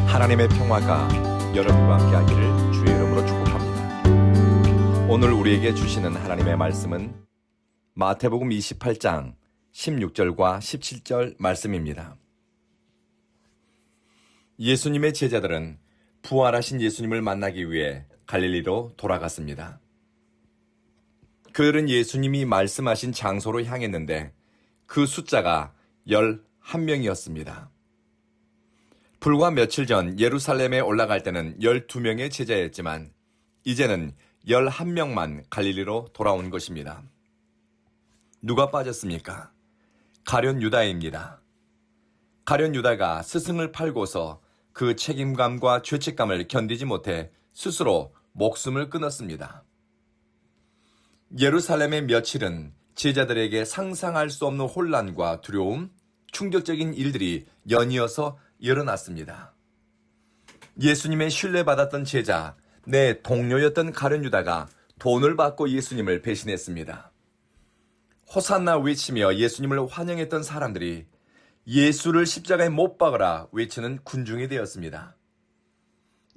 하나님의 평화가 여러분과 함께하기를 주의 이름으로 축복합니다. 오늘 우리에게 주시는 하나님의 말씀은 마태복음 28장 16절과 17절 말씀입니다. 예수님의 제자들은 부활하신 예수님을 만나기 위해 갈릴리로 돌아갔습니다. 그들은 예수님이 말씀하신 장소로 향했는데 그 숫자가 11명이었습니다. 불과 며칠 전 예루살렘에 올라갈 때는 12명의 제자였지만 이제는 11명만 갈릴리로 돌아온 것입니다. 누가 빠졌습니까? 가룟 유다입니다. 가룟 유다가 스승을 팔고서 그 책임감과 죄책감을 견디지 못해 스스로 목숨을 끊었습니다. 예루살렘의 며칠은 제자들에게 상상할 수 없는 혼란과 두려움, 충격적인 일들이 연이어서 일어났습니다. 예수님의 신뢰받았던 제자, 내 동료였던 가룟 유다가 돈을 받고 예수님을 배신했습니다. 호산나 외치며 예수님을 환영했던 사람들이 예수를 십자가에 못 박으라 외치는 군중이 되었습니다.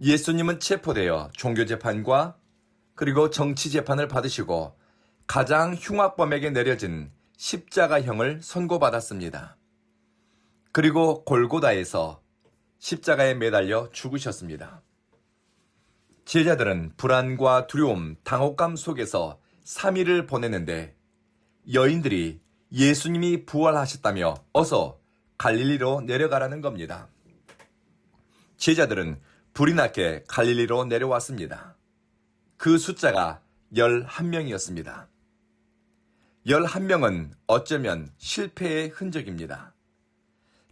예수님은 체포되어 종교재판과 그리고 정치재판을 받으시고 가장 흉악범에게 내려진 십자가형을 선고받았습니다. 그리고 골고다에서 십자가에 매달려 죽으셨습니다. 제자들은 불안과 두려움, 당혹감 속에서 3일을 보냈는데 여인들이 예수님이 부활하셨다며 어서 갈릴리로 내려가라는 겁니다. 제자들은 불이 나게 갈릴리로 내려왔습니다. 그 숫자가 11명이었습니다. 11명은 어쩌면 실패의 흔적입니다.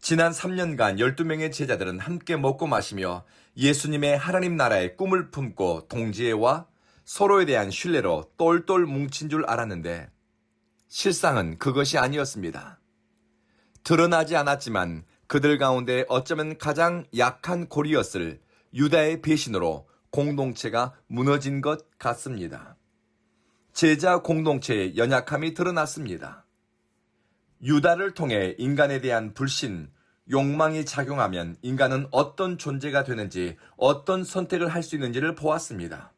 지난 3년간 12명의 제자들은 함께 먹고 마시며 예수님의 하나님 나라의 꿈을 품고 동지애와 서로에 대한 신뢰로 똘똘 뭉친 줄 알았는데 실상은 그것이 아니었습니다. 드러나지 않았지만 그들 가운데 어쩌면 가장 약한 고리였을 유다의 배신으로 공동체가 무너진 것 같습니다. 제자 공동체의 연약함이 드러났습니다. 유다를 통해 인간에 대한 불신, 욕망이 작용하면 인간은 어떤 존재가 되는지, 어떤 선택을 할 수 있는지를 보았습니다.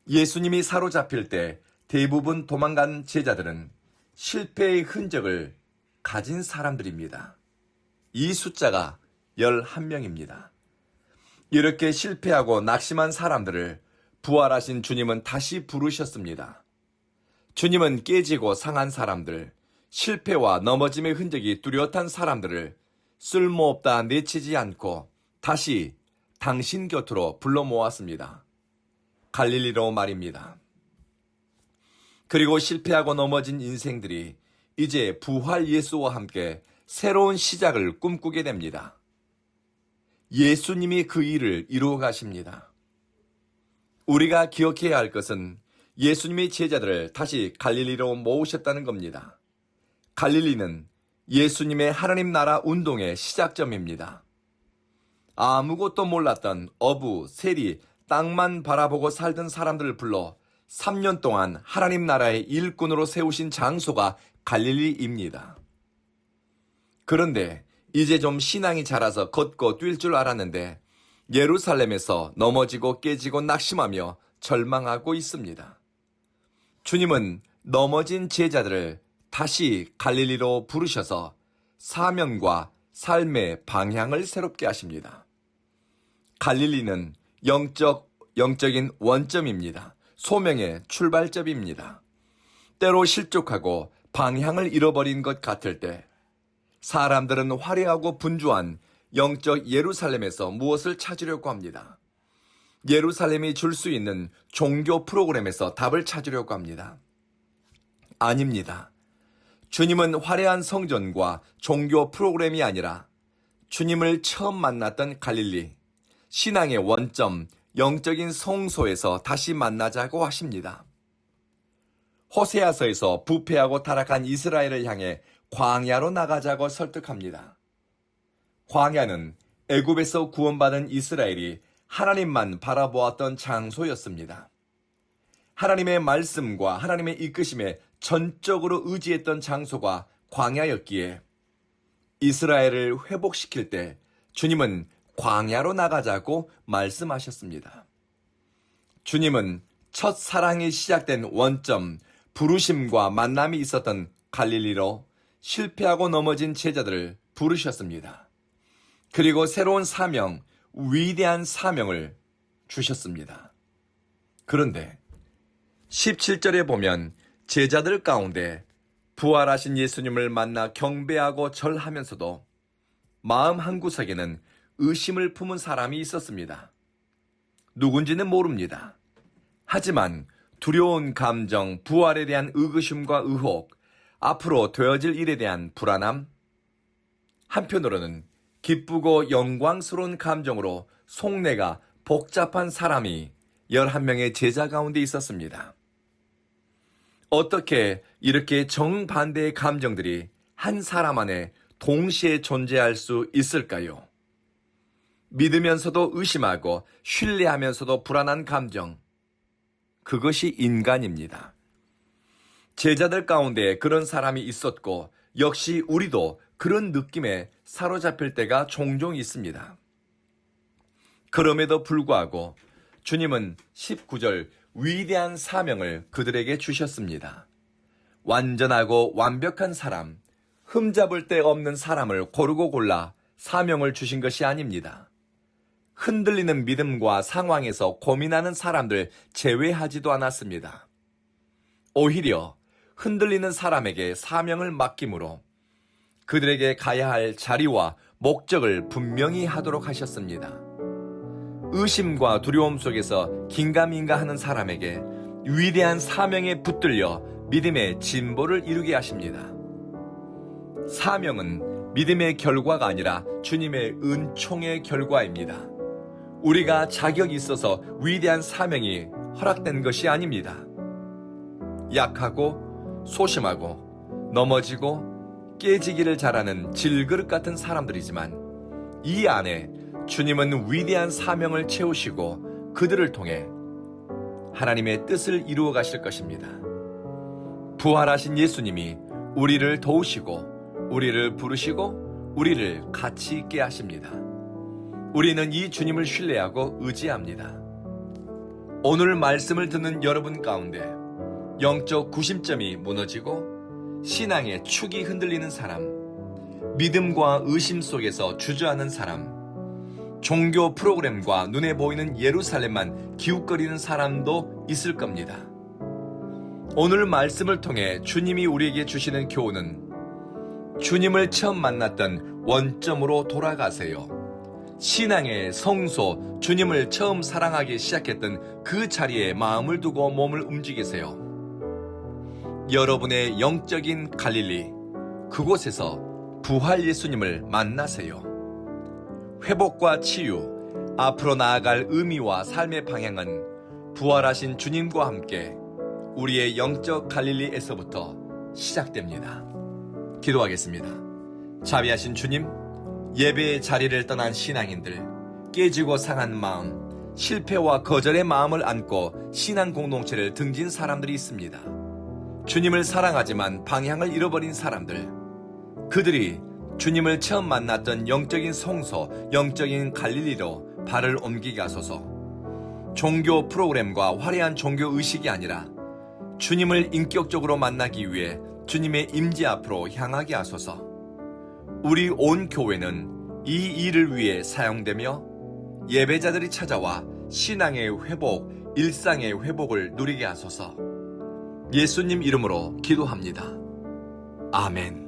예수님이 사로잡힐 때 대부분 도망간 제자들은 실패의 흔적을 가진 사람들입니다. 이 숫자가 11명입니다. 이렇게 실패하고 낙심한 사람들을 부활하신 주님은 다시 부르셨습니다. 주님은 깨지고 상한 사람들, 실패와 넘어짐의 흔적이 뚜렷한 사람들을 쓸모없다 내치지 않고 다시 당신 곁으로 불러 모았습니다. 갈릴리로 말입니다. 그리고 실패하고 넘어진 인생들이 이제 부활 예수와 함께 새로운 시작을 꿈꾸게 됩니다. 예수님이 그 일을 이루어 가십니다. 우리가 기억해야 할 것은 예수님의 제자들을 다시 갈릴리로 모으셨다는 겁니다. 갈릴리는 예수님의 하나님 나라 운동의 시작점입니다. 아무것도 몰랐던 어부, 세리, 땅만 바라보고 살던 사람들을 불러 3년 동안 하나님 나라의 일꾼으로 세우신 장소가 갈릴리입니다. 그런데 이제 좀 신앙이 자라서 걷고 뛸 줄 알았는데 예루살렘에서 넘어지고 깨지고 낙심하며 절망하고 있습니다. 주님은 넘어진 제자들을 다시 갈릴리로 부르셔서 사명과 삶의 방향을 새롭게 하십니다. 갈릴리는 영적인 원점입니다. 소명의 출발점입니다. 때로 실족하고 방향을 잃어버린 것 같을 때 사람들은 화려하고 분주한 영적 예루살렘에서 무엇을 찾으려고 합니다. 예루살렘이 줄 수 있는 종교 프로그램에서 답을 찾으려고 합니다. 아닙니다. 주님은 화려한 성전과 종교 프로그램이 아니라 주님을 처음 만났던 갈릴리, 신앙의 원점, 영적인 성소에서 다시 만나자고 하십니다. 호세아서에서 부패하고 타락한 이스라엘을 향해 광야로 나가자고 설득합니다. 광야는 애굽에서 구원받은 이스라엘이 하나님만 바라보았던 장소였습니다. 하나님의 말씀과 하나님의 이끄심에 전적으로 의지했던 장소가 광야였기에 이스라엘을 회복시킬 때 주님은 광야로 나가자고 말씀하셨습니다. 주님은 첫 사랑이 시작된 원점, 부르심과 만남이 있었던 갈릴리로 실패하고 넘어진 제자들을 부르셨습니다. 그리고 새로운 사명, 위대한 사명을 주셨습니다. 그런데 17절에 보면 제자들 가운데 부활하신 예수님을 만나 경배하고 절하면서도 마음 한구석에는 의심을 품은 사람이 있었습니다. 누군지는 모릅니다. 하지만 두려운 감정, 부활에 대한 의구심과 의혹, 앞으로 되어질 일에 대한 불안함, 한편으로는 기쁘고 영광스러운 감정으로 속내가 복잡한 사람이 11명의 제자 가운데 있었습니다. 어떻게 이렇게 정반대의 감정들이 한 사람 안에 동시에 존재할 수 있을까요? 믿으면서도 의심하고 신뢰하면서도 불안한 감정, 그것이 인간입니다. 제자들 가운데 그런 사람이 있었고 역시 우리도 그런 느낌에 사로잡힐 때가 종종 있습니다. 그럼에도 불구하고 주님은 19절 위대한 사명을 그들에게 주셨습니다. 완전하고 완벽한 사람, 흠잡을 데 없는 사람을 고르고 골라 사명을 주신 것이 아닙니다. 흔들리는 믿음과 상황에서 고민하는 사람들 제외하지도 않았습니다. 오히려 흔들리는 사람에게 사명을 맡김으로 그들에게 가야 할 자리와 목적을 분명히 하도록 하셨습니다. 의심과 두려움 속에서 긴가민가하는 사람에게 위대한 사명에 붙들려 믿음의 진보를 이루게 하십니다. 사명은 믿음의 결과가 아니라 주님의 은총의 결과입니다. 우리가 자격이 있어서 위대한 사명이 허락된 것이 아닙니다. 약하고 소심하고 넘어지고 깨지기를 잘하는 질그릇 같은 사람들이지만 이 안에 주님은 위대한 사명을 채우시고 그들을 통해 하나님의 뜻을 이루어 가실 것입니다. 부활하신 예수님이 우리를 도우시고 우리를 부르시고 우리를 가치 있게 하십니다. 우리는 이 주님을 신뢰하고 의지합니다. 오늘 말씀을 듣는 여러분 가운데 영적 구심점이 무너지고 신앙의 축이 흔들리는 사람, 믿음과 의심 속에서 주저하는 사람, 종교 프로그램과 눈에 보이는 예루살렘만 기웃거리는 사람도 있을 겁니다. 오늘 말씀을 통해 주님이 우리에게 주시는 교훈은 주님을 처음 만났던 원점으로 돌아가세요. 신앙의 성소, 주님을 처음 사랑하기 시작했던 그 자리에 마음을 두고 몸을 움직이세요. 여러분의 영적인 갈릴리, 그곳에서 부활 예수님을 만나세요. 회복과 치유, 앞으로 나아갈 의미와 삶의 방향은 부활하신 주님과 함께 우리의 영적 갈릴리에서부터 시작됩니다. 기도하겠습니다. 자비하신 주님, 예배의 자리를 떠난 신앙인들, 깨지고 상한 마음, 실패와 거절의 마음을 안고 신앙 공동체를 등진 사람들이 있습니다. 주님을 사랑하지만 방향을 잃어버린 사람들, 그들이 주님을 처음 만났던 영적인 성소, 영적인 갈릴리로 발을 옮기게 하소서. 종교 프로그램과 화려한 종교 의식이 아니라 주님을 인격적으로 만나기 위해 주님의 임재 앞으로 향하게 하소서. 우리 온 교회는 이 일을 위해 사용되며 예배자들이 찾아와 신앙의 회복, 일상의 회복을 누리게 하소서. 예수님 이름으로 기도합니다. 아멘.